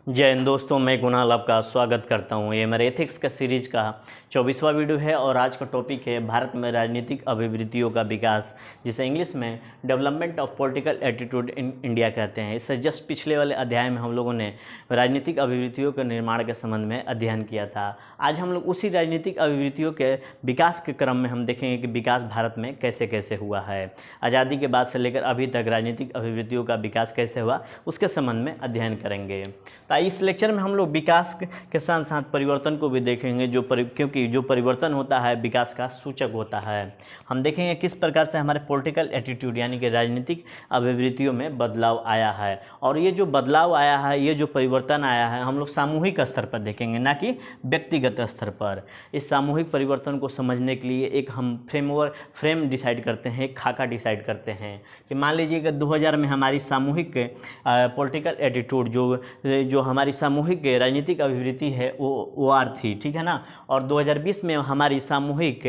जय हिंद दोस्तों, मैं कुणाल आपका स्वागत करता हूं। ये मेरे एथिक्स का सीरीज का 24वां वीडियो है और आज का टॉपिक है भारत में राजनीतिक अभिवृत्तियों का विकास, जिसे इंग्लिश में development of political attitude in India कहते हैं। इससे जस्ट पिछले वाले अध्याय में हम लोगों ने राजनीतिक अभिवृत्तियों के निर्माण के संबंध में अध्ययन किया था। आज हम लोग उसी राजनीतिक अभिवृत्तियों के विकास के क्रम में हम देखेंगे कि विकास भारत में कैसे कैसे हुआ है। आज़ादी के बाद से लेकर अभी तक राजनीतिक अभिवृत्तियों का विकास कैसे हुआ उसके संबंध में अध्ययन करेंगे। इस लेक्चर में हम लोग विकास के साथ साथ परिवर्तन को भी देखेंगे, क्योंकि जो परिवर्तन होता है विकास का सूचक होता है। हम देखेंगे किस प्रकार से हमारे पॉलिटिकल एटीट्यूड यानी कि राजनीतिक अभिवृत्तियों में बदलाव आया है, और ये जो बदलाव आया है, ये जो परिवर्तन आया है, हम लोग सामूहिक स्तर पर देखेंगे, ना कि व्यक्तिगत स्तर पर। इस सामूहिक परिवर्तन को समझने के लिए एक हम फ्रेम डिसाइड करते हैं, एक खाका डिसाइड करते हैं कि मान लीजिए कि 2000 में हमारी सामूहिक पॉलिटिकल एटीट्यूड जो हमारी सामूहिक राजनीतिक अभिवृत्ति है वो आर थी, ठीक है ना। और 2020 में हमारी सामूहिक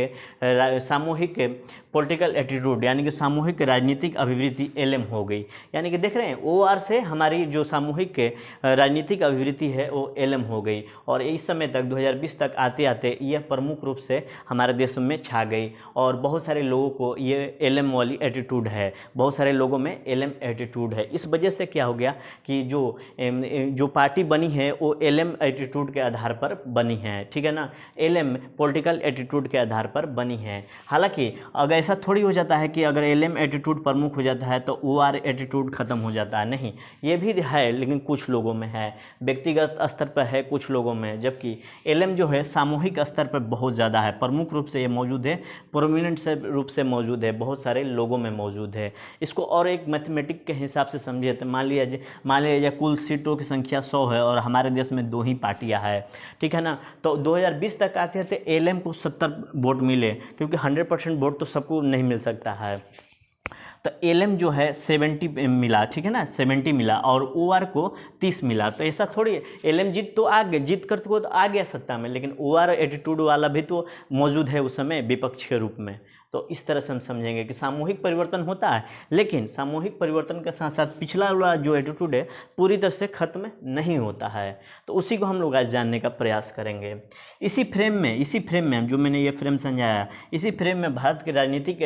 पॉलिटिकल एटीट्यूड यानी कि सामूहिक राजनीतिक अभिवृत्ति एलएम हो गई। यानी कि देख रहे हैं ओआर से हमारी जो सामूहिक राजनीतिक अभिवृत्ति है वो एलएम हो गई, और इस समय तक 2020 तक आते आते यह प्रमुख रूप से हमारे देश में छा गई, और बहुत सारे लोगों को ये एलएम वाली एटीट्यूड है, बहुत सारे लोगों में एलएम एटीट्यूड है। इस वजह से क्या हो गया कि जो पार्टी बनी है वो एलएम एटीट्यूड के आधार पर बनी है, ठीक है ना। एलएम पॉलिटिकल एटीट्यूड के आधार पर बनी है। हालांकि अगर ऐसा थोड़ी हो जाता है कि अगर एलएम एटीट्यूड प्रमुख हो जाता है तो ओआर एटीट्यूड खत्म हो जाता है, नहीं, ये भी है, लेकिन कुछ लोगों में है, व्यक्तिगत स्तर पर है कुछ लोगों में, जबकि एलएम जो है सामूहिक स्तर पर बहुत ज़्यादा है, प्रमुख रूप से ये मौजूद है, प्रोमिनेंट से रूप से मौजूद है, बहुत सारे लोगों में मौजूद है। इसको और एक मैथमेटिक के हिसाब से समझिए तो मान लीजिए कुल सीटों की संख्या 100 है और हमारे देश में 2 ही पार्टियां हैं, ठीक है ना। तो 2020 तक आते थे एलएम को 70 वोट मिले, क्योंकि 100% वोट तो सबको नहीं मिल सकता है। तो एलएम जो है 70 मिला, ठीक है ना, 70 मिला, और ओआर को 30 मिला। तो ऐसा थोड़ी है, एलएम जीत कर तो आ गया सत्ता में, लेकिन ओआर एटीट्यूड वाला भी तो मौजूद है उस समय विपक्ष के रूप में। तो इस तरह से हम समझेंगे कि सामूहिक परिवर्तन होता है, लेकिन सामूहिक परिवर्तन के साथ साथ पिछला वाला जो एटीट्यूड है पूरी तरह से खत्म नहीं होता है। तो उसी को हम लोग आज जानने का प्रयास करेंगे। इसी फ्रेम में जो मैंने ये फ्रेम समझाया, इसी फ्रेम में भारत के राजनीतिक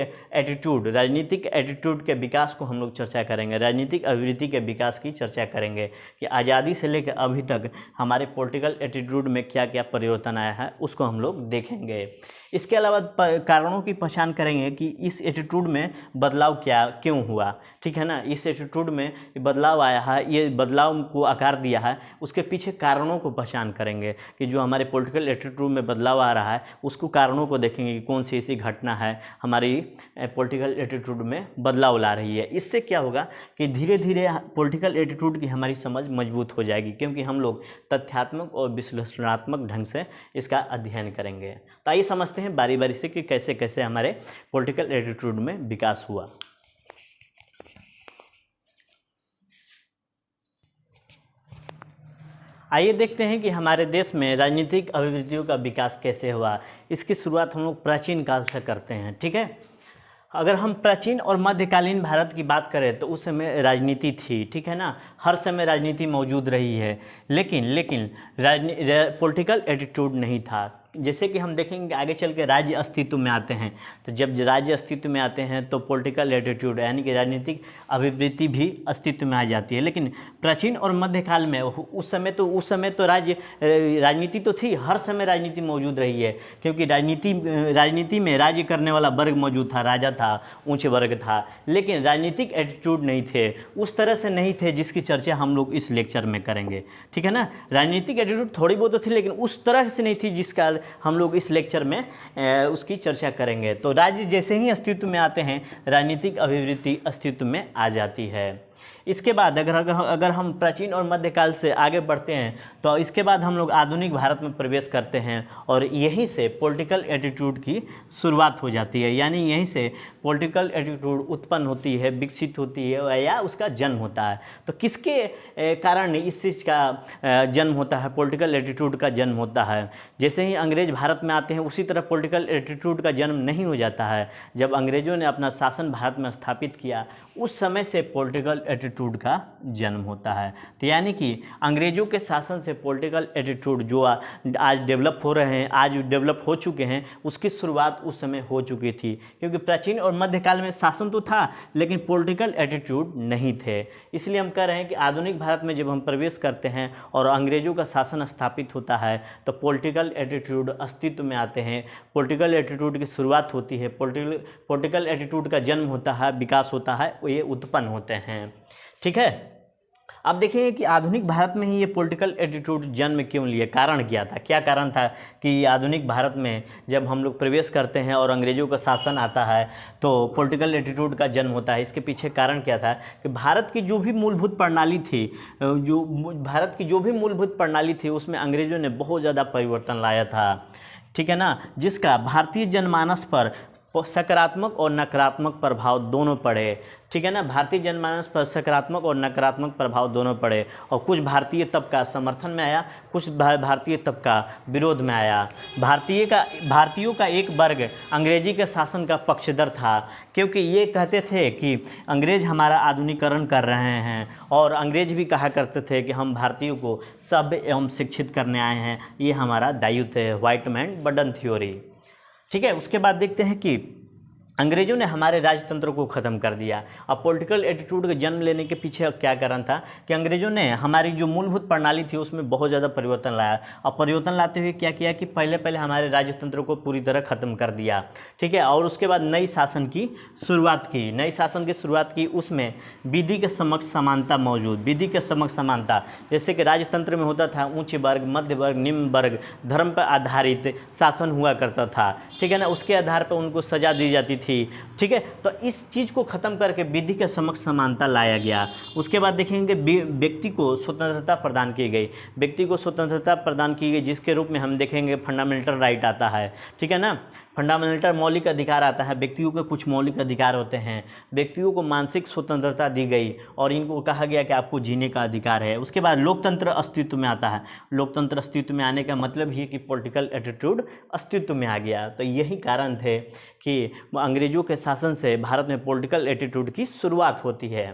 एटीट्यूड के विकास को हम लोग चर्चा करेंगे, राजनीतिक अभिवृत्ति के विकास की चर्चा करेंगे कि आज़ादी से लेकर अभी तक हमारे पॉलिटिकल एटीट्यूड में क्या क्या परिवर्तन आया है, उसको हम लोग देखेंगे। इसके अलावा कारणों की पहचान करेंगे कि इस एटीट्यूड में बदलाव क्यों हुआ, ठीक है ना। इस एटीट्यूड में बदलाव आया है, ये बदलाव को आकार दिया है, उसके पीछे कारणों को पहचान करेंगे कि जो हमारे पॉलिटिकल एटीट्यूड में बदलाव आ रहा है उसको कारणों को देखेंगे कि कौन सी ऐसी घटना है हमारी पॉलिटिकल एटीट्यूड में बदलाव ला रही है। इससे क्या होगा कि धीरे धीरे पॉलिटिकल एटीट्यूड की हमारी समझ मजबूत हो जाएगी, क्योंकि हम लोग तथ्यात्मक और विश्लेषणात्मक ढंग से इसका अध्ययन करेंगे। तो आइए समझते हैं बारी बारी से कि कैसे कैसे हमारे पॉलिटिकल एटीट्यूड में विकास हुआ। आइए देखते हैं कि हमारे देश में राजनीतिक अभिवृत्तियों का विकास कैसे हुआ। इसकी शुरुआत हम लोग प्राचीन काल से करते हैं, ठीक है। अगर हम प्राचीन और मध्यकालीन भारत की बात करें तो उस समय राजनीति थी, ठीक है ना, हर समय राजनीति मौजूद रही है, लेकिन पॉलिटिकल एटीट्यूड नहीं था। जैसे कि हम देखेंगे आगे चल के राज्य अस्तित्व में आते हैं, तो जब राज्य अस्तित्व में आते हैं तो पॉलिटिकल एटीट्यूड यानी कि राजनीतिक अभिवृत्ति भी अस्तित्व में आ जाती है। लेकिन प्राचीन और मध्यकाल में उस समय तो राजनीति तो थी, हर समय राजनीति मौजूद रही है, क्योंकि राजनीति में राज्य करने वाला वर्ग मौजूद था, राजा था, उच्च वर्ग था, लेकिन राजनीतिक एटीट्यूड नहीं थे, उस तरह से नहीं थे जिसकी चर्चा हम लोग इस लेक्चर में करेंगे, ठीक है ना। राजनीतिक एटीट्यूड थोड़ी बहुत तो थी, लेकिन उस तरह से नहीं थी जिसका हम लोग इस लेक्चर में उसकी चर्चा करेंगे। तो राज्य जैसे ही अस्तित्व में आते हैं राजनीतिक अभिवृत्ति अस्तित्व में आ जाती है। इसके बाद अगर हम प्राचीन और मध्यकाल से आगे बढ़ते हैं तो इसके बाद हम लोग आधुनिक भारत में प्रवेश करते हैं, और यहीं से पॉलिटिकल एटीट्यूड की शुरुआत हो जाती है, यानी यहीं से पॉलिटिकल एटीट्यूड उत्पन्न होती है, विकसित होती है, या उसका जन्म होता है। तो किसके कारण इस चीज़ का जन्म होता है, पॉलिटिकल एटीट्यूड का जन्म होता है। जैसे ही अंग्रेज भारत में आते हैं उसी तरह पॉलिटिकल एटीट्यूड का जन्म नहीं हो जाता है। जब अंग्रेजों ने अपना शासन भारत में स्थापित किया उस समय से पॉलिटिकल एटीट्यूड एटीट्यूड का जन्म होता है। तो यानी कि अंग्रेज़ों के शासन से पॉलिटिकल एटीट्यूड जो आज डेवलप हो रहे हैं, आज डेवलप हो चुके हैं, उसकी शुरुआत उस समय हो चुकी थी। क्योंकि प्राचीन और मध्यकाल में शासन तो था लेकिन पॉलिटिकल एटीट्यूड नहीं थे। इसलिए हम कह रहे हैं कि आधुनिक भारत में जब हम प्रवेश करते हैं और अंग्रेज़ों का शासन स्थापित होता है तो पॉलिटिकल एटीट्यूड अस्तित्व में आते हैं, पॉलिटिकल एटीट्यूड की शुरुआत होती है, पॉलिटिकल एटीट्यूड का जन्म होता है, विकास होता है, ये उत्पन्न होते हैं। ठीक है, अब देखिए कि आधुनिक भारत में ही ये पॉलिटिकल एटीट्यूड जन्म क्यों लिए, कारण क्या था, क्या कारण था कि आधुनिक भारत में जब हम लोग प्रवेश करते हैं और अंग्रेज़ों का शासन आता है तो पॉलिटिकल एटीट्यूड का जन्म होता है। इसके पीछे कारण क्या था कि भारत की जो भी मूलभूत प्रणाली थी, उसमें अंग्रेज़ों ने बहुत ज़्यादा परिवर्तन लाया था। ठीक है ना, जिसका भारतीय जनमानस पर सकारात्मक और नकारात्मक प्रभाव दोनों पड़े। ठीक है ना, भारतीय जनमानस पर सकारात्मक और नकारात्मक प्रभाव दोनों पड़े और कुछ भारतीय तबका समर्थन में आया, कुछ भारतीय तबका विरोध में आया। भारतीयों का एक वर्ग अंग्रेजी के शासन का पक्षधर था, क्योंकि ये कहते थे कि अंग्रेज हमारा आधुनिकीकरण कर रहे हैं, और अंग्रेज भी कहा करते थे कि हम भारतीयों को सभ्य एवं शिक्षित करने आए हैं, ये हमारा दायित्व है, व्हाइट मैन बर्डन थ्योरी। ठीक है, उसके बाद देखते हैं कि अंग्रेज़ों ने हमारे राजतंत्र को ख़त्म कर दिया। अब पॉलिटिकल एटीट्यूड का जन्म लेने के पीछे क्या कारण था कि अंग्रेज़ों ने हमारी जो मूलभूत प्रणाली थी उसमें बहुत ज़्यादा परिवर्तन लाया, और परिवर्तन लाते हुए क्या किया कि पहले हमारे राजतंत्र को पूरी तरह ख़त्म कर दिया। ठीक है, और उसके बाद नई शासन की शुरुआत की, उसमें विधि के समक्ष समानता मौजूद, विधि के समक्ष समानता, जैसे कि राजतंत्र में होता था उच्च वर्ग, मध्य वर्ग, निम्न वर्ग, धर्म पर आधारित शासन हुआ करता था। ठीक है ना, उसके आधार पर उनको सज़ा दी जाती थी। ठीक है, तो इस चीज़ को ख़त्म करके विधि के समक्ष समानता लाया गया। उसके बाद देखेंगे व्यक्ति को स्वतंत्रता प्रदान की गई, जिसके रूप में हम देखेंगे फंडामेंटल राइट आता है। ठीक है ना, फंडामेंटल मौलिक अधिकार आता है, व्यक्तियों के कुछ मौलिक अधिकार होते हैं, व्यक्तियों को मानसिक स्वतंत्रता दी गई और इनको कहा गया कि आपको जीने का अधिकार है। उसके बाद लोकतंत्र अस्तित्व में आता है। लोकतंत्र अस्तित्व में आने का मतलब ये कि पॉलिटिकल एटीट्यूड अस्तित्व में आ गया। तो यही कारण थे कि अंग्रेज़ों के शासन से भारत में पॉलिटिकल एटीट्यूड की शुरुआत होती है।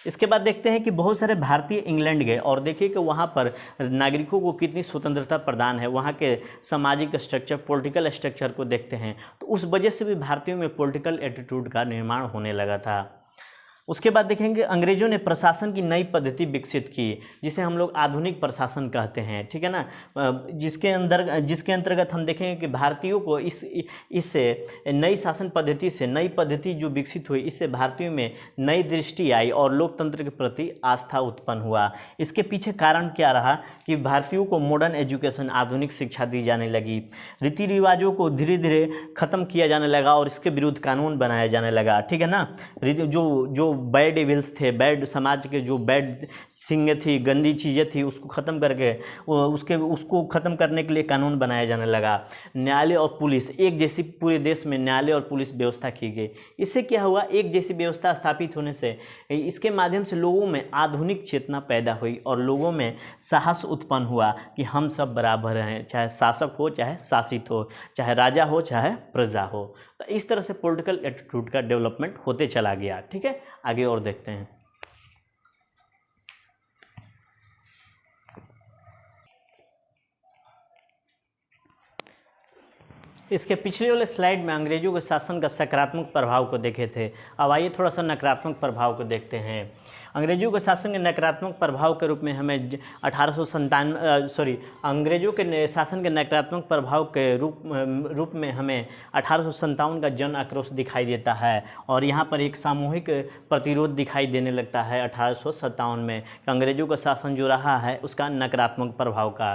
इसके बाद देखते हैं कि बहुत सारे भारतीय इंग्लैंड गए और देखिए कि वहाँ पर नागरिकों को कितनी स्वतंत्रता प्रदान है, वहाँ के सामाजिक स्ट्रक्चर, पॉलिटिकल स्ट्रक्चर को देखते हैं, तो उस वजह से भी भारतीयों में पॉलिटिकल एटीट्यूड का निर्माण होने लगा था। उसके बाद देखेंगे अंग्रेज़ों ने प्रशासन की नई पद्धति विकसित की, जिसे हम लोग आधुनिक प्रशासन कहते हैं। ठीक है ना, जिसके अंतर्गत हम देखेंगे कि भारतीयों को इससे नई शासन पद्धति से, नई पद्धति जो विकसित हुई, इससे भारतीयों में नई दृष्टि आई और लोकतंत्र के प्रति आस्था उत्पन्न हुआ। इसके पीछे कारण क्या रहा कि भारतीयों को मॉडर्न एजुकेशन, आधुनिक शिक्षा दी जाने लगी, रीति रिवाजों को धीरे धीरे ख़त्म किया जाने लगा और इसके विरुद्ध कानून बनाया जाने लगा। ठीक है ना, जो बैड इविल्स थे, बैड समाज के जो बैड सिंह थी, गंदी चीज़ें थी, उसको ख़त्म करके उसको ख़त्म करने के लिए कानून बनाया जाने लगा। न्यायालय और पुलिस एक जैसी, पूरे देश में न्यायालय और पुलिस व्यवस्था की गई। इससे क्या हुआ, एक जैसी व्यवस्था स्थापित होने से इसके माध्यम से लोगों में आधुनिक चेतना पैदा हुई और लोगों में साहस उत्पन्न हुआ कि हम सब बराबर हैं, चाहे शासक हो, चाहे शासित हो, चाहे राजा हो, चाहे प्रजा हो। तो इस तरह से पॉलिटिकल एटीट्यूड का डेवलपमेंट होते चला गया। ठीक है, आगे और देखते हैं। इसके पिछले वाले स्लाइड में अंग्रेजों के शासन का सकारात्मक प्रभाव को देखे थे। अब आइए थोड़ा सा नकारात्मक प्रभाव को देखते हैं। अंग्रेजों के शासन के नकारात्मक प्रभाव के रूप में हमें अंग्रेजों के शासन के नकारात्मक प्रभाव के रूप में हमें 1857 का जन आक्रोश दिखाई देता है और यहाँ पर एक सामूहिक प्रतिरोध दिखाई देने लगता है 1857 में। अंग्रेजों का शासन जो रहा है उसका नकारात्मक प्रभाव का,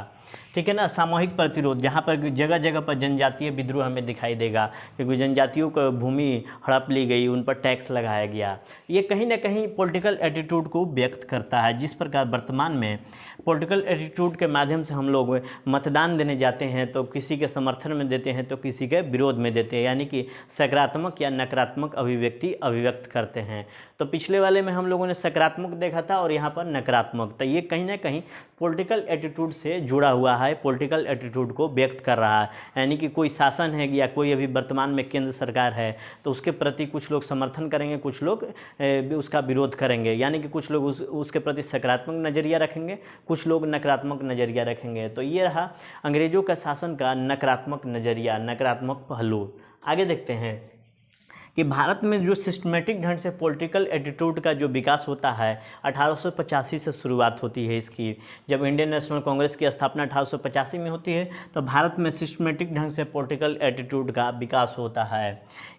ठीक है ना, सामूहिक प्रतिरोध, जहाँ पर जगह जगह पर जनजातीय विद्रोह हमें दिखाई देगा, क्योंकि जनजातियों को भूमि हड़प ली गई, उन पर टैक्स लगाया गया। ये कहीं ना कहीं पॉलिटिकल एटीट्यूड को व्यक्त करता है। जिस प्रकार वर्तमान में पॉलिटिकल एटीट्यूड के माध्यम से हम लोग मतदान देने जाते हैं तो किसी के समर्थन में देते हैं तो किसी के विरोध में देते हैं, यानी कि सकारात्मक या नकारात्मक अभिव्यक्ति अभिव्यक्त करते हैं। तो पिछले वाले में हम लोगों ने सकारात्मक देखा था और यहाँ पर नकारात्मक। तो ये कहीं ना कहीं पॉलिटिकल एटीट्यूड से जुड़ा हुआ है, पॉलिटिकल एटीट्यूड को व्यक्त कर रहा है, यानी कि कोई शासन शासन है या कोई अभी वर्तमान में केंद्र सरकार है तो उसके प्रति कुछ लोग समर्थन करेंगे, कुछ लोग उसका विरोध करेंगे, यानी कि कुछ लोग उसके प्रति सकारात्मक नज़रिया रखेंगे, कुछ लोग नकारात्मक नज़रिया रखेंगे। तो ये रहा अंग्रेज़ों का शासन का नकारात्मक नज़रिया, नकारात्मक पहलू। आगे देखते हैं कि भारत में जो सिस्टमेटिक ढंग से पॉलिटिकल एटीट्यूड का जो विकास होता है 1885 से शुरुआत होती है इसकी। जब इंडियन नेशनल कांग्रेस की स्थापना 1885 में होती है तो भारत में सिस्टमेटिक ढंग से पॉलिटिकल एटीट्यूड का विकास होता है।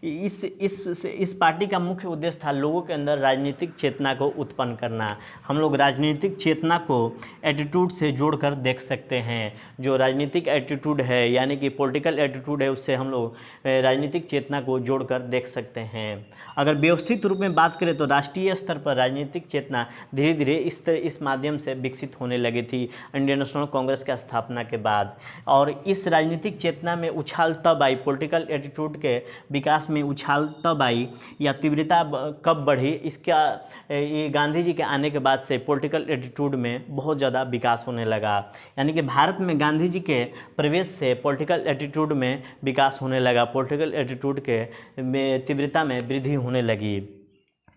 इस पार्टी का मुख्य उद्देश्य था लोगों के अंदर राजनीतिक चेतना को उत्पन्न करना। हम लोग राजनीतिक चेतना को एटीट्यूड से जोड़कर देख सकते हैं। जो राजनीतिक एटीट्यूड है यानी कि पॉलिटिकल एटीट्यूड है उससे हम लोग राजनीतिक चेतना को जोड़कर देख सकते हैं। अगर व्यवस्थित रूप में बात करें तो राष्ट्रीय स्तर पर राजनीतिक चेतना धीरे धीरे इस माध्यम से विकसित होने लगी थी इंडियन नेशनल कांग्रेस की स्थापना के बाद। और इस राजनीतिक चेतना में उछाल तब आई, पॉलिटिकल एटीट्यूड के विकास में उछाल तब आई या तीव्रता कब बढ़ी, इसका ये गांधी जी के आने के बाद से पॉलिटिकल एटीट्यूड में बहुत ज़्यादा विकास होने लगा। यानी कि भारत में गांधी जी के प्रवेश से पॉलिटिकल एटीट्यूड में विकास होने लगा, पॉलिटिकल एटीट्यूड के तीव्रता में वृद्धि होने लगी।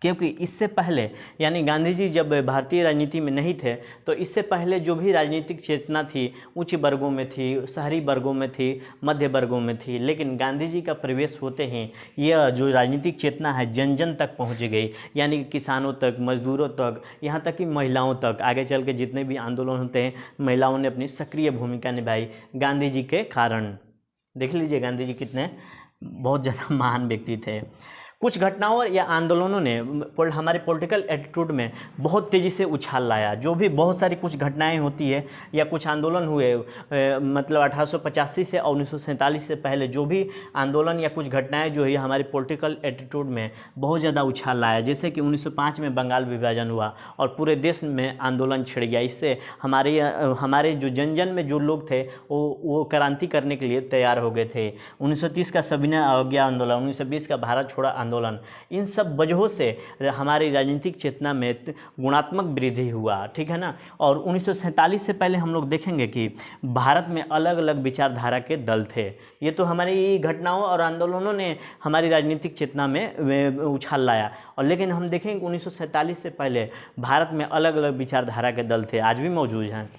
क्योंकि इससे पहले यानी गांधी जी जब भारतीय राजनीति में नहीं थे तो इससे पहले जो भी राजनीतिक चेतना थी उच्च वर्गों में थी, शहरी वर्गों में थी, मध्य वर्गों में थी। लेकिन गांधी जी का प्रवेश होते ही यह जो राजनीतिक चेतना है जन जन तक पहुंच गई, यानी कि किसानों तक, मजदूरों तक, यहाँ तक कि महिलाओं तक। आगे चल के जितने भी आंदोलन होते हैं महिलाओं ने अपनी सक्रिय भूमिका निभाई गांधी जी के कारण। देख लीजिए गांधी जी कितने बहुत ज़्यादा महान व्यक्ति थे। कुछ घटनाओं या आंदोलनों ने हमारे पॉलिटिकल एटीट्यूड में बहुत तेज़ी से उछाल लाया। जो भी बहुत सारी कुछ घटनाएं होती है या कुछ आंदोलन हुए मतलब 1885 से 1947 से पहले जो भी आंदोलन या कुछ घटनाएं जो है हमारे पॉलिटिकल एटीट्यूड में बहुत ज़्यादा उछाल लाया। जैसे कि 1905 में बंगाल विभाजन हुआ और पूरे देश में आंदोलन छिड़ गया। इससे हमारे जो जन जन में जो लोग थे वो क्रांति करने के लिए तैयार हो गए थे। 1930 का सविनय अवज्ञा आंदोलन, 1920 का भारत छोड़ो आंदोलन, इन सब वजहों से हमारी राजनीतिक चेतना में गुणात्मक वृद्धि हुआ, ठीक है ना। और 1947 से पहले हम लोग देखेंगे कि भारत में अलग अलग विचारधारा के दल थे। ये तो हमारी घटनाओं और आंदोलनों ने हमारी राजनीतिक चेतना में उछाल लाया। और लेकिन हम देखेंगे 1947 से पहले भारत में अलग अलग विचारधारा के दल थे, आज भी मौजूद हैं।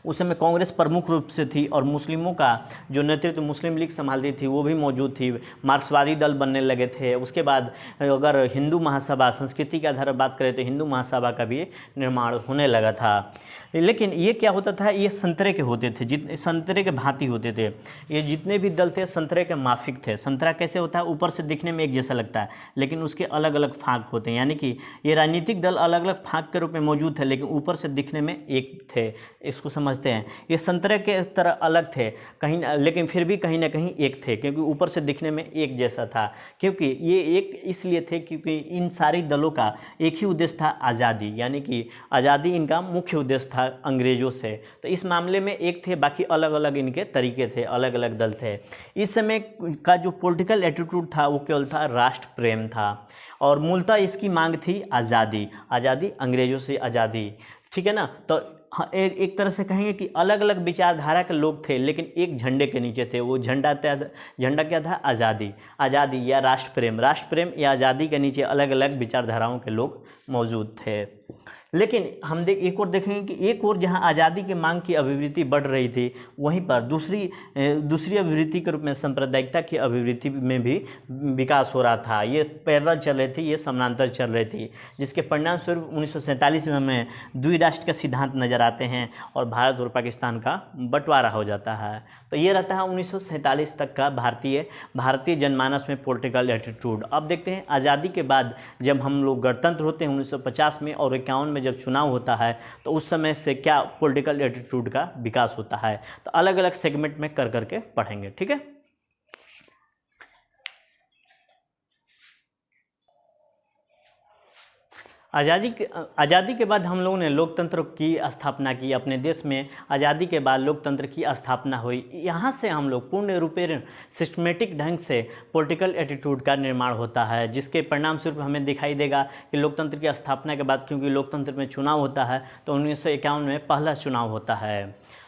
उस समय कांग्रेस प्रमुख रूप से थी और मुस्लिमों का जो नेतृत्व मुस्लिम लीग संभालती थी वो भी मौजूद थी। मार्क्सवादी दल बनने लगे थे। उसके बाद अगर हिंदू महासभा संस्कृति के आधार पर बात करें तो हिंदू महासभा का भी निर्माण होने लगा था। लेकिन ये क्या होता था, ये संतरे के होते थे, संतरे के भांति होते थे। ये जितने भी दल थे संतरे के माफिक थे। संतरा कैसे होता है, ऊपर से दिखने में एक जैसा लगता है लेकिन उसके अलग अलग फाँक होते हैं। यानी कि ये राजनीतिक दल अलग अलग फाँक के रूप में मौजूद थे लेकिन ऊपर से दिखने में एक थे। इसको समझते हैं। ये संतरे के तरह अलग थे कहीं, लेकिन फिर भी कहीं ना कहीं एक थे क्योंकि ऊपर से दिखने में एक जैसा था। क्योंकि ये एक इसलिए थे क्योंकि इन सारी दलों का एक ही उद्देश्य था, आज़ादी। यानी कि आज़ादी इनका मुख्य उद्देश्य था अंग्रेज़ों से। तो इस मामले में एक थे, बाकी अलग अलग इनके तरीके थे, अलग अलग दल थे। इस समय का जो पॉलिटिकल एटीट्यूड था वो केवल था राष्ट्र प्रेम था और मूलतः इसकी मांग थी आज़ादी, आज़ादी, अंग्रेज़ों से आज़ादी, ठीक है ना। तो एक तरह से कहेंगे कि अलग अलग विचारधारा के लोग थे लेकिन एक झंडे के नीचे थे। वो झंडा क्या था, आज़ादी, आज़ादी या राष्ट्र प्रेम या आज़ादी के नीचे अलग अलग विचारधाराओं के लोग मौजूद थे। लेकिन हम एक और देखेंगे कि एक और जहां आज़ादी की मांग की अभिवृद्धि बढ़ रही थी वहीं पर दूसरी अभिवृद्धि के रूप में सांप्रदायिकता की अभिवृद्धि में भी विकास हो रहा था। ये पैरेलल चल रही थी, ये समानांतर चल रही थी, जिसके परिणाम स्वरूप 1947 में हमें द्विराष्ट्र का सिद्धांत नज़र आते हैं और भारत और पाकिस्तान का बंटवारा हो जाता है। तो ये रहता है 1947 तक का भारतीय जनमानस में पॉलिटिकल एटीट्यूड। अब देखते हैं आज़ादी के बाद जब हम लोग गणतंत्र होते हैं 1950 में और 51 में जब चुनाव होता है तो उस समय से क्या पॉलिटिकल एटीट्यूड का विकास होता है। तो अलग अलग सेगमेंट में कर करके पढ़ेंगे, ठीक है। आज़ादी के बाद हम लोगों ने लोकतंत्र की स्थापना की। अपने देश में आज़ादी के बाद लोकतंत्र की स्थापना हुई। यहाँ से हम लोग पूर्ण रूपेण सिस्टमेटिक ढंग से पॉलिटिकल एटीट्यूड का निर्माण होता है, जिसके परिणाम स्वरूप हमें दिखाई देगा कि लोकतंत्र की स्थापना के बाद, क्योंकि लोकतंत्र में चुनाव होता है तो 1951 में पहला चुनाव होता है।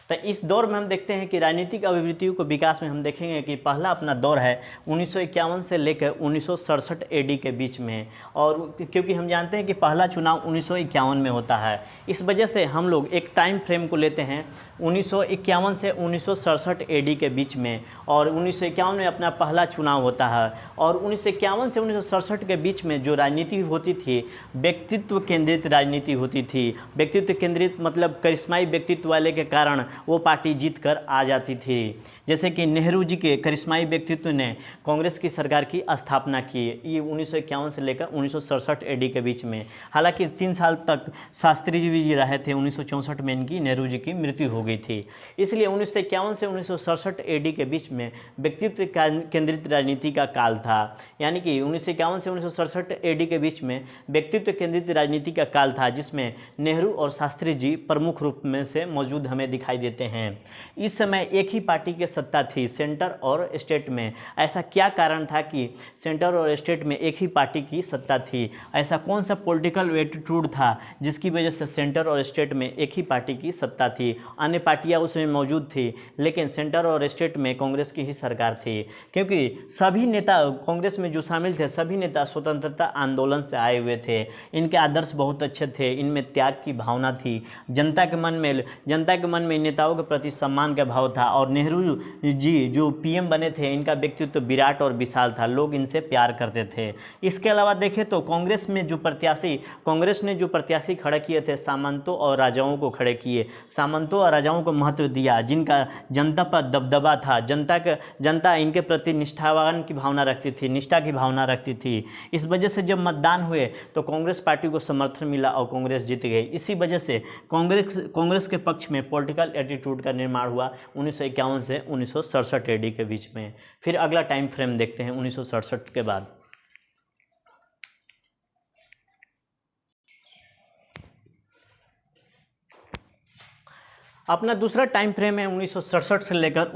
तो तो इस दौर में हम देखते हैं कि राजनीतिक अभिवृत्तियों को विकास में हम देखेंगे कि पहला अपना दौर है 1951 से लेकर 1967 एडी के बीच में। और क्योंकि हम जानते हैं कि पहला चुनाव 1951 में होता है, इस वजह से हम लोग एक टाइम फ्रेम को लेते हैं 1951 से 1967 एडी के बीच में। और 1951 में अपना पहला चुनाव होता है। और 1951 से 1967 के बीच में जो राजनीति होती थी, व्यक्तित्व केंद्रित राजनीति होती थी। व्यक्तित्व केंद्रित मतलब करिश्माई व्यक्तित्व वाले के कारण वो पार्टी जीत कर आ जाती थी। जैसे कि नेहरू जी के करिश्माई व्यक्तित्व ने कांग्रेस की सरकार की स्थापना की, ये 1951 से लेकर 1967 एडी के बीच में। हालांकि 3 साल तक शास्त्री जी रहे थे, 1964 में इनकी नेहरू जी की मृत्यु हो गई थी। इसलिए 1951 से 1967 एडी के बीच में व्यक्तित्व केंद्रित राजनीति का काल था। यानी कि 1951 से 1967 एडी के बीच में व्यक्तित्व केंद्रित राजनीति का काल था, जिसमें नेहरू और शास्त्री जी प्रमुख रूप में से मौजूद हमें दिखाई देते हैं। इस समय एक ही पार्टी की सत्ता थी सेंटर और स्टेट में। ऐसा क्या कारण था कि सेंटर और स्टेट में एक ही पार्टी की सत्ता थी? ऐसा कौन सा पॉलिटिकल एटीट्यूड था जिसकी वजह से सेंटर और स्टेट में एक ही पार्टी की सत्ता थी? अन्य पार्टियां उसमें मौजूद थी, लेकिन सेंटर और स्टेट में कांग्रेस की ही सरकार थी। क्योंकि सभी नेता कांग्रेस में जो शामिल थे, सभी नेता स्वतंत्रता आंदोलन से आए हुए थे। इनके आदर्श बहुत अच्छे थे, इनमें त्याग की भावना थी। जनता के मन में नेताओं के प्रति सम्मान का भाव था। और नेहरू जी जो पीएम बने थे, इनका व्यक्तित्व विराट और विशाल था, लोग इनसे प्यार करते थे। इसके अलावा देखें तो कांग्रेस ने जो प्रत्याशी खड़े किए थे, सामंतों और राजाओं को खड़े किए। सामंतों और राजाओं को महत्व दिया, जिनका जनता पर दबदबा था। जनता इनके प्रति निष्ठा की भावना रखती थी। इस वजह से जब मतदान हुए तो कांग्रेस पार्टी को समर्थन मिला और कांग्रेस जीत गई। इसी वजह से कांग्रेस के पक्ष में पॉलिटिकल एटीट्यूड का निर्माण हुआ 1951 से 1967 एडी के बीच में। फिर अगला टाइम फ्रेम देखते हैं 1967 के बाद। अपना दूसरा टाइम फ्रेम है 1967 से लेकर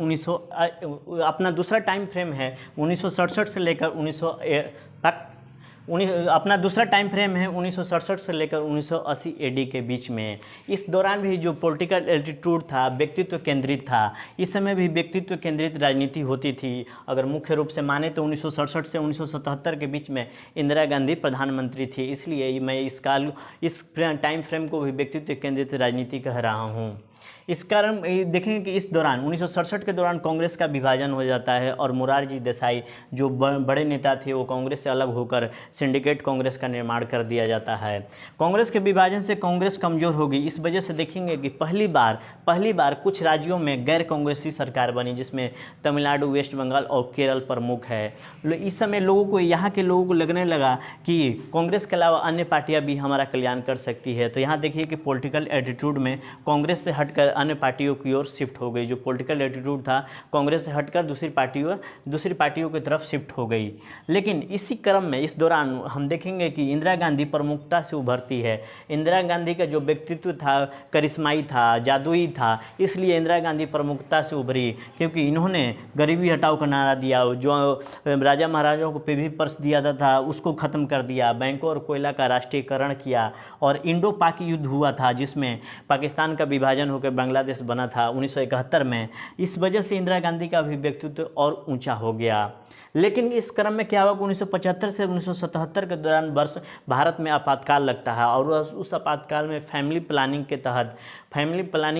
1980 एडी के बीच में। इस दौरान भी जो पॉलिटिकल एटीट्यूड था, व्यक्तित्व केंद्रित था। इस समय भी व्यक्तित्व केंद्रित राजनीति होती थी। अगर मुख्य रूप से माने तो 1967 से 1977 के बीच में इंदिरा गांधी प्रधानमंत्री थी। इसलिए मैं इस टाइम फ्रेम को भी व्यक्तित्व केंद्रित राजनीति कह रहा हूँ। इस कारण देखेंगे कि इस दौरान 1967 के दौरान कांग्रेस का विभाजन हो जाता है और मोरारजी देसाई जो बड़े नेता थे, वो कांग्रेस से अलग होकर सिंडिकेट कांग्रेस का निर्माण कर दिया जाता है। कांग्रेस के विभाजन से कांग्रेस कमज़ोर होगी। इस वजह से देखेंगे कि पहली बार कुछ राज्यों में गैर कांग्रेसी सरकार बनी, जिसमें तमिलनाडु, वेस्ट बंगाल और केरल प्रमुख है। इस समय यहाँ के लोगों को लगने लगा कि कांग्रेस के अलावा अन्य पार्टियाँ भी हमारा कल्याण कर सकती है। तो यहाँ देखिए कि पॉलिटिकल एटीट्यूड में कांग्रेस से हटकर अन्य पार्टियों की ओर शिफ्ट हो गई। जो पॉलिटिकल एटीट्यूड था कांग्रेस से हटकर दूसरी पार्टियों की तरफ शिफ्ट हो गई। लेकिन इसी क्रम में इस दौरान हम देखेंगे कि इंदिरा गांधी प्रमुखता से उभरती है। इंदिरा गांधी का जो व्यक्तित्व था करिश्माई था, जादुई था, इसलिए इंदिरा गांधी प्रमुखता से उभरी। क्योंकि इन्होंने गरीबी हटाओ का नारा दिया, जो राजा महाराजाओं को पेभी पर्स दिया था उसको ख़त्म कर दिया, बैंकों और कोयला का राष्ट्रीयकरण किया। और इंडो पाक युद्ध हुआ था, जिसमें पाकिस्तान का विभाजन होकर बांग्लादेश बना था 1971 में। इस वजह से इंदिरा गांधी का भी व्यक्तित्व और ऊंचा हो गया। लेकिन इस क्रम में क्या हुआ कि 1975 से 1977 के दौरान भारत में आपातकाल लगता है। और उस आपातकाल में फैमिली प्लानिंग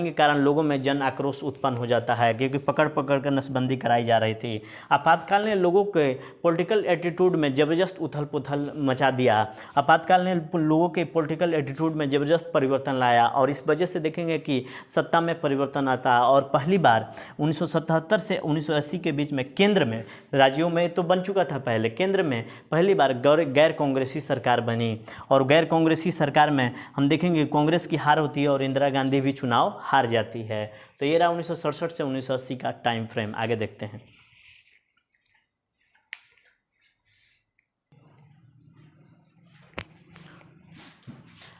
के कारण लोगों में जन आक्रोश उत्पन्न हो जाता है, क्योंकि पकड़ कर नसबंदी कराई जा रही थी। आपातकाल ने लोगों के पॉलिटिकल एटीट्यूड में ज़बरदस्त उथल पुथल मचा दिया। आपातकाल ने लोगों के पॉलिटिकल एटीट्यूड में ज़बरदस्त परिवर्तन लाया और इस वजह से देखेंगे कि सत्ता में परिवर्तन आता है। और पहली बार 1977 से 1980 के बीच में केंद्र में, राज्यों में तो बन चुका था पहले, केंद्र में पहली बार गैर कांग्रेसी सरकार बनी। और गैर कांग्रेसी सरकार में हम देखेंगे कांग्रेस की हार होती है और इंदिरा गांधी भी चुनाव हार जाती है। तो ये रहा 1967 से 1980 का टाइम फ्रेम। आगे देखते हैं।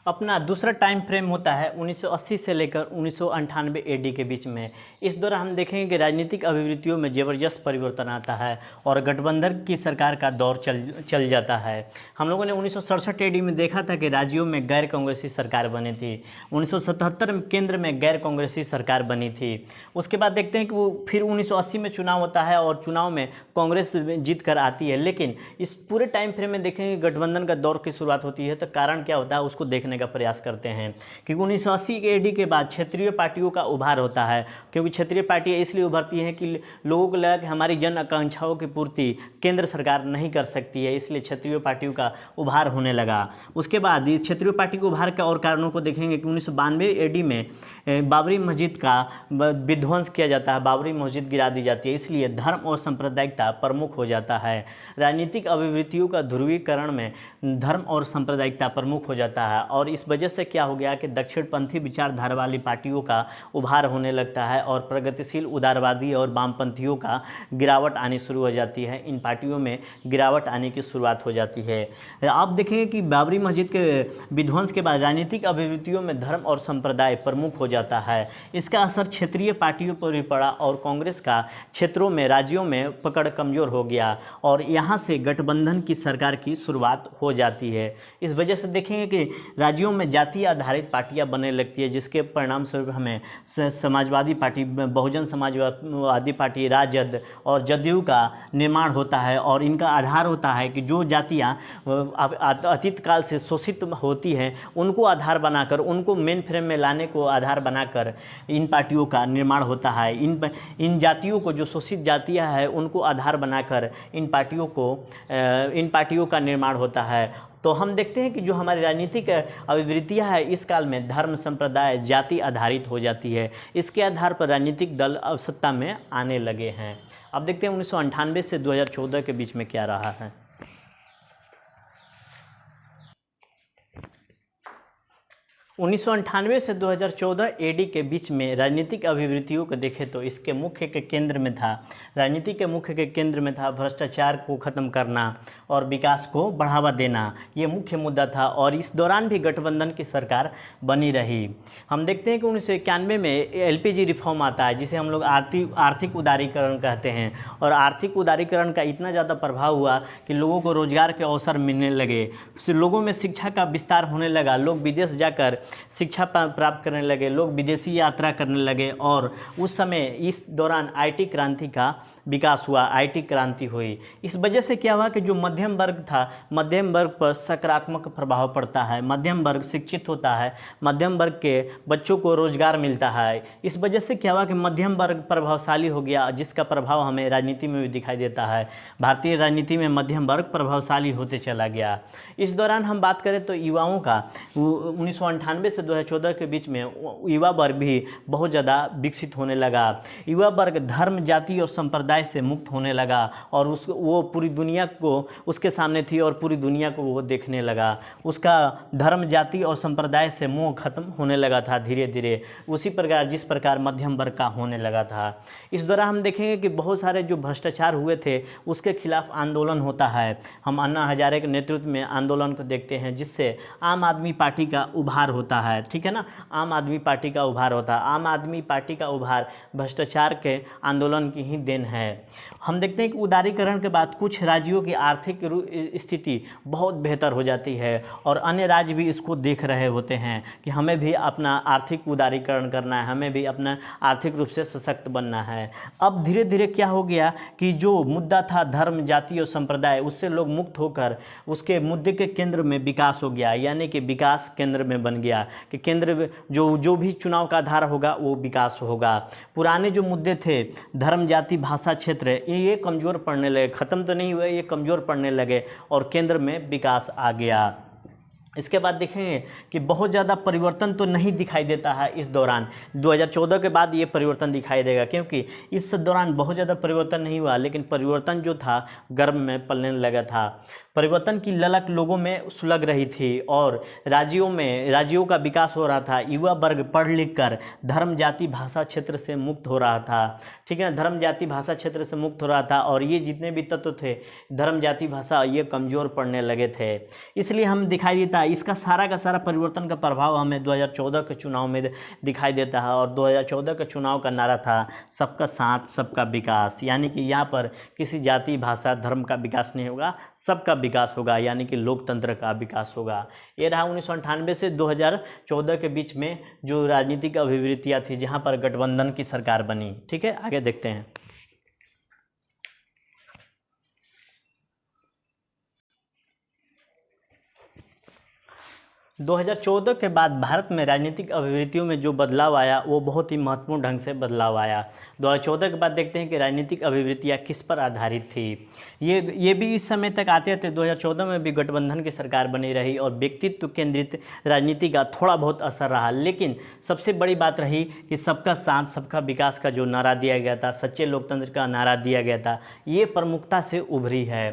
अपना दूसरा टाइम फ्रेम होता है 1980 से लेकर 1998 AD के बीच में। इस दौरान हम देखेंगे कि राजनीतिक अभिवृत्तियों में ज़बरदस्त परिवर्तन आता है और गठबंधन की सरकार का दौर चल जाता है। हम लोगों ने 1967 AD में देखा था कि राज्यों में गैर कांग्रेसी सरकार बनी थी। 1977 में केंद्र में गैर कांग्रेसी सरकार बनी थी। उसके बाद देखते हैं कि वो फिर 1980 में चुनाव होता है और चुनाव में कांग्रेस जीत कर आती है। लेकिन इस पूरे टाइम फ्रेम में देखेंगे गठबंधन का दौर की शुरुआत होती है, तो कारण क्या होता है उसको देखने का प्रयास करते हैं। क्योंकि 1980 के AD के बाद क्षेत्रीय पार्टियों का उभार होता है, क्योंकि क्षेत्रीय पार्टियाँ इसलिए उभरती हैं कि लोगों को लगा कि हमारी जन आकांक्षाओं की पूर्ति केंद्र सरकार नहीं कर सकती है, इसलिए क्षेत्रीय पार्टियों का उभार होने लगा। उसके बाद इस क्षेत्रीय पार्टी के उभार के और कारणों को देखेंगे कि 1992 AD में बाबरी मस्जिद का विध्वंस किया जाता है, बाबरी मस्जिद गिरा दी जाती है, इसलिए धर्म और सांप्रदायिकता प्रमुख हो जाता है। राजनीतिक अभिवृत्तियों का ध्रुवीकरण में धर्म और सांप्रदायिकता प्रमुख हो जाता है और इस वजह से क्या हो गया कि दक्षिणपंथी विचारधारा वाली पार्टियों का उभार होने लगता है और प्रगतिशील उदारवादी और वामपंथियों का गिरावट आनी शुरू हो जाती है। इन पार्टियों में गिरावट आने की शुरुआत हो जाती है। आप देखेंगे कि बाबरी मस्जिद के विध्वंस के बाद राजनीतिक अभिवृत्तियों में धर्म और संप्रदाय प्रमुख हो जाता है। इसका असर क्षेत्रीय पार्टियों पर भी पड़ा और कांग्रेस का क्षेत्रों में राज्यों में पकड़ कमज़ोर हो गया और यहाँ से गठबंधन की सरकार की शुरुआत हो जाती है। इस वजह से देखेंगे कि राज्यों में जाति आधारित पार्टियां बनने लगती है, जिसके परिणाम स्वरूप हमें समाजवादी पार्टी, बहुजन समाजवादी पार्टी, राजद और जदयू का निर्माण होता है और इनका आधार होता है कि जो जातियां अतीत काल से शोषित होती हैं उनको आधार बनाकर, उनको मेन फ्रेम में लाने को आधार बनाकर इन पार्टियों का निर्माण होता है। इन जातियों को, जो शोषित जातियाँ हैं उनको आधार बनाकर इन पार्टियों का निर्माण होता है। तो हम देखते हैं कि जो हमारी राजनीतिक अभिवृत्तियाँ है इस काल में धर्म, संप्रदाय, जाति आधारित हो जाती है। इसके आधार पर राजनीतिक दल अब सत्ता में आने लगे हैं। अब देखते हैं 1998 से 2014 के बीच में क्या रहा है। 1998 से 2014 AD के बीच में राजनीतिक अभिवृत्तियों को देखें तो इसके मुख्य के केंद्र में था, राजनीति के मुख्य के केंद्र में था भ्रष्टाचार को ख़त्म करना और विकास को बढ़ावा देना। ये मुख्य मुद्दा था और इस दौरान भी गठबंधन की सरकार बनी रही। हम देखते हैं कि 1991 में LPG रिफॉर्म आता है, जिसे हम लोग आर्थिक उदारीकरण कहते हैं और आर्थिक उदारीकरण का इतना ज़्यादा प्रभाव हुआ कि लोगों को रोजगार के अवसर मिलने लगे, लोगों में शिक्षा का विस्तार होने लगा, लोग विदेश जाकर शिक्षा प्राप्त करने लगे, लोग विदेशी यात्रा करने लगे और उस समय इस दौरान IT क्रांति का विकास हुआ, IT क्रांति हुई। इस वजह से क्या हुआ कि जो मध्यम वर्ग था, मध्यम वर्ग पर सकारात्मक प्रभाव पड़ता है, मध्यम वर्ग शिक्षित होता है, मध्यम वर्ग के बच्चों को रोजगार मिलता है। इस वजह से क्या हुआ कि मध्यम वर्ग प्रभावशाली हो गया, जिसका प्रभाव हमें राजनीति में भी दिखाई देता है। भारतीय राजनीति में मध्यम वर्ग प्रभावशाली होते चला गया। इस दौरान हम बात करें तो युवाओं का 1998 से 2014 के बीच में युवा वर्ग भी बहुत ज़्यादा विकसित होने लगा। युवा वर्ग धर्म, जाति और संप्रदाय से मुक्त होने लगा और वो पूरी दुनिया को उसके सामने थी और पूरी दुनिया को वो देखने लगा। उसका धर्म, जाति और संप्रदाय से मोह खत्म होने लगा था धीरे धीरे, उसी प्रकार जिस प्रकार मध्यम वर्ग का होने लगा था। इस दौरान हम देखेंगे कि बहुत सारे जो भ्रष्टाचार हुए थे उसके खिलाफ आंदोलन होता है। हम अन्ना हजारे के नेतृत्व में आंदोलन को देखते हैं, जिससे आम आदमी पार्टी का उभार होता है। ठीक है ना, आम आदमी पार्टी का उभार होता है। आम आदमी पार्टी का उभार भ्रष्टाचार के आंदोलन की ही देन है। हम देखते हैं कि उदारीकरण के बाद कुछ राज्यों की आर्थिक स्थिति बहुत बेहतर हो जाती है और अन्य राज्य भी इसको देख रहे होते हैं कि हमें भी अपना आर्थिक उदारीकरण करना है, हमें भी अपना आर्थिक रूप से सशक्त बनना है। अब धीरे धीरे क्या हो गया कि जो मुद्दा था धर्म, जाति और संप्रदाय, उससे लोग मुक्त होकर उसके मुद्दे के केंद्र में विकास हो गया, यानी कि विकास केंद्र में बन गया कि केंद्र जो भी चुनाव का आधार होगा वो विकास होगा। पुराने जो मुद्दे थे धर्म, जाति, भाषा, क्षेत्र, ये कमज़ोर पड़ने लगे, ख़त्म तो नहीं हुए, ये कमज़ोर पड़ने लगे और केंद्र में विकास आ गया। इसके बाद देखेंगे कि बहुत ज़्यादा परिवर्तन तो नहीं दिखाई देता है इस दौरान। 2014 के बाद ये परिवर्तन दिखाई देगा, क्योंकि इस दौरान बहुत ज़्यादा परिवर्तन नहीं हुआ, लेकिन परिवर्तन जो था गर्भ में पलने लगा था। परिवर्तन की ललक लोगों में सुलग रही थी और राज्यों का विकास हो रहा था। युवा वर्ग पढ़ लिख कर धर्म, जाति, भाषा, क्षेत्र से मुक्त हो रहा था। ठीक है, धर्म, जाति, भाषा, क्षेत्र से मुक्त हो रहा था और ये जितने भी तत्व थे, धर्म, जाति, भाषा, ये कमज़ोर पड़ने लगे थे। इसलिए हम दिखाई देता है इसका सारा का सारा परिवर्तन का प्रभाव हमें 2014 के चुनाव में दिखाई देता है। और 2014 के चुनाव का नारा था सबका साथ सबका विकास, यानी कि यहाँ पर किसी जाति, भाषा, धर्म का विकास नहीं होगा, सबका विकास होगा, यानी कि लोकतंत्र का विकास होगा। ये रहा 1998 से 2014 के बीच में जो राजनीतिक अभिवृत्तियाँ थी, जहाँ पर गठबंधन की सरकार बनी। ठीक है, आगे देखते हैं। 2014 के बाद भारत में राजनीतिक अभिवृत्तियों में जो बदलाव आया वो बहुत ही महत्वपूर्ण ढंग से बदलाव आया। 2014 के बाद देखते हैं कि राजनीतिक अभिवृत्तियाँ किस पर आधारित थी। ये भी इस समय तक आते आते 2014 में भी गठबंधन की सरकार बनी रही और व्यक्तित्व केंद्रित राजनीति का थोड़ा बहुत असर रहा, लेकिन सबसे बड़ी बात रही कि सबका साथ सबका विकास का जो नारा दिया गया था, सच्चे लोकतंत्र का नारा दिया गया था, ये प्रमुखता से उभरी है।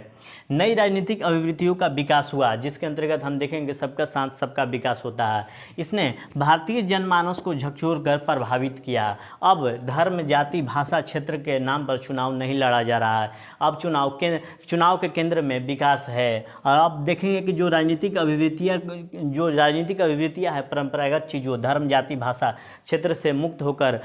नई राजनीतिक अभिवृत्तियों का विकास हुआ, जिसके अंतर्गत हम देखेंगे सबका साथ सबका विकास होता है। इसने भारतीय जनमानस को झकझोर कर प्रभावित किया। अब धर्म, जाति, भाषा, क्षेत्र के नाम पर चुनाव नहीं लड़ा जा रहा है। अब चुनाव के केंद्र में विकास है। और अब देखेंगे कि जो राजनीतिक अभिवृत्तियाँ है, परंपरागत चीज़ों, धर्म, जाति, भाषा, क्षेत्र से मुक्त होकर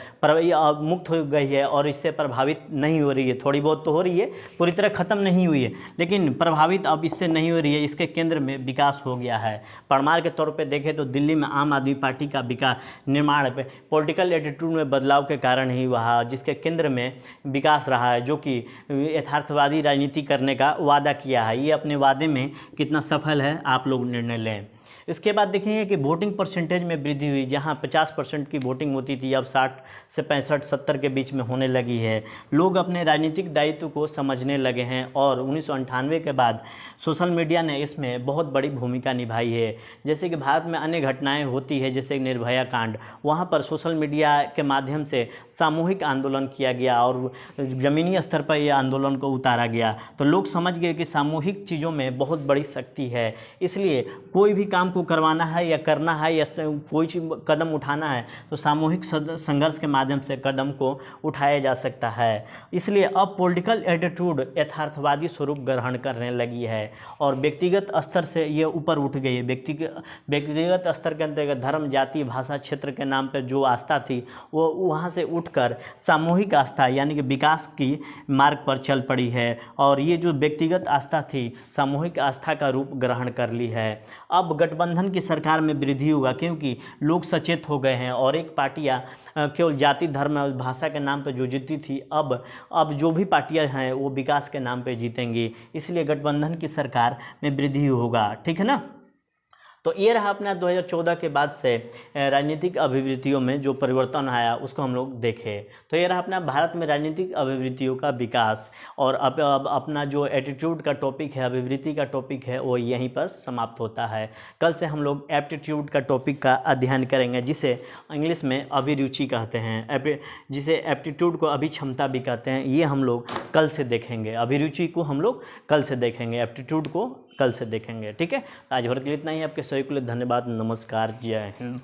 मुक्त हो गई है और इससे प्रभावित नहीं हो रही है। थोड़ी बहुत तो हो रही है, पूरी तरह ख़त्म नहीं हुई है, लेकिन प्रभावित अब इससे नहीं हो रही है। इसके केंद्र में विकास हो गया है। परमार के तौर पे देखें तो दिल्ली में आम आदमी पार्टी का विकास निर्माण पे पॉलिटिकल एटीट्यूड में बदलाव के कारण ही हुआ, जिसके केंद्र में विकास रहा है, जो कि यथार्थवादी राजनीति करने का वादा किया है। ये अपने वादे में कितना सफल है, आप लोग निर्णय लें। इसके बाद देखेंगे कि वोटिंग परसेंटेज में वृद्धि हुई। जहां 50% की वोटिंग होती थी, अब 60 से 65-70 के बीच में होने लगी है। लोग अपने राजनीतिक दायित्व को समझने लगे हैं और 1998 के बाद सोशल मीडिया ने इसमें बहुत बड़ी भूमिका निभाई है। जैसे कि भारत में अन्य घटनाएं होती है, जैसे निर्भया कांड, वहां पर सोशल मीडिया के माध्यम से सामूहिक आंदोलन किया गया और ज़मीनी स्तर पर यह आंदोलन को उतारा गया। तो लोग समझ गए कि सामूहिक चीज़ों में बहुत बड़ी शक्ति है। इसलिए कोई भी काम को करवाना है या करना है या कोई कदम उठाना है तो सामूहिक संघर्ष के माध्यम से कदम को उठाया जा सकता है। इसलिए अब पॉलिटिकल एटीट्यूड यथार्थवादी स्वरूप ग्रहण करने लगी है और व्यक्तिगत स्तर से ये ऊपर उठ गई है। व्यक्तिगत स्तर के अंतर्गत धर्म, जाति, भाषा, क्षेत्र के नाम पर जो आस्था थी वो वहाँ से उठकर सामूहिक आस्था यानी कि विकास की मार्ग पर चल पड़ी है और ये जो व्यक्तिगत आस्था थी सामूहिक आस्था का रूप ग्रहण कर ली है। अब गठबंधन की सरकार में वृद्धि होगा क्योंकि लोग सचेत हो गए हैं और एक पार्टियां केवल जाति, धर्म और भाषा के नाम पर जो जीती थी, अब जो भी पार्टियां हैं वो विकास के नाम पे जीतेंगी। इसलिए गठबंधन की सरकार में वृद्धि होगा। ठीक है ना। तो ये रहा अपना 2014 के बाद से राजनीतिक अभिवृत्तियों में जो परिवर्तन आया उसको हम लोग देखें। तो ये रहा अपना भारत में राजनीतिक अभिवृत्तियों का विकास। और अब अपना जो एटीट्यूड का टॉपिक है, अभिवृत्ति का टॉपिक है, वो यहीं पर समाप्त होता है। कल से हम लोग एप्टीट्यूड का टॉपिक का अध्ययन करेंगे, जिसे इंग्लिश में अभिरुचि कहते हैं, जिसे एप्टीट्यूड को अभिक्षमता भी कहते हैं। ये हम लोग कल से देखेंगे। अभिरुचि को हम लोग कल से देखेंगे, एप्टीट्यूड को कल से देखेंगे। ठीक है, आज भर के लिए इतना ही। आपके सभी के लिए धन्यवाद। नमस्कार, जय हिंद।